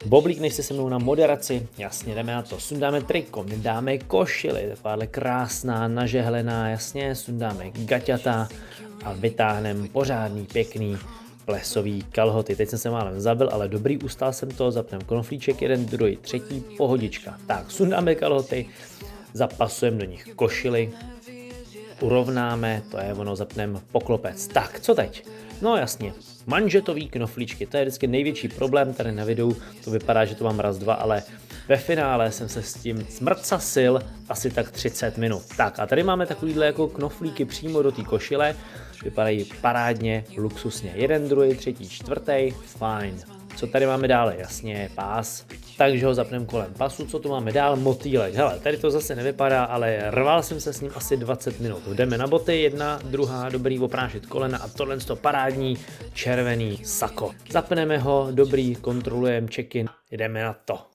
Boblík, než se mnou na moderaci, jasně, jdeme na to, sundáme triko, dáme košili, takováhle krásná, nažehlená, jasně, sundáme gaťata a vytáhneme pořádný, pěkný, plesový kalhoty. Teď jsem se málem zabil, ale dobrý, ustál jsem to, zapneme konflíček, jeden, druhý, třetí, pohodička. Tak, sundáme kalhoty, zapasujeme do nich košily, urovnáme, to je ono, zapneme poklopec. Tak, co teď? No jasně, manžetový knoflíčky, to je vždycky největší problém, tady na videu to vypadá, že to mám raz, dva, ale ve finále jsem se s tím zmrcasil asi tak 30 minut. Tak a tady máme takovýhle jako knoflíky přímo do té košile, vypadají parádně, luxusně, jeden, druhý, třetí, čtvrtý, fajn. Co tady máme dále? Jasně, pás, takže ho zapneme kolem pasu. Co tu máme dál? Motýlek. Hele, tady to zase nevypadá, ale rval jsem se s ním asi 20 minut. Jdeme na boty, jedna, druhá, dobrý, oprášit kolena a tohle to parádní červený sako. Zapneme ho, dobrý, kontrolujeme check-in, jdeme na to.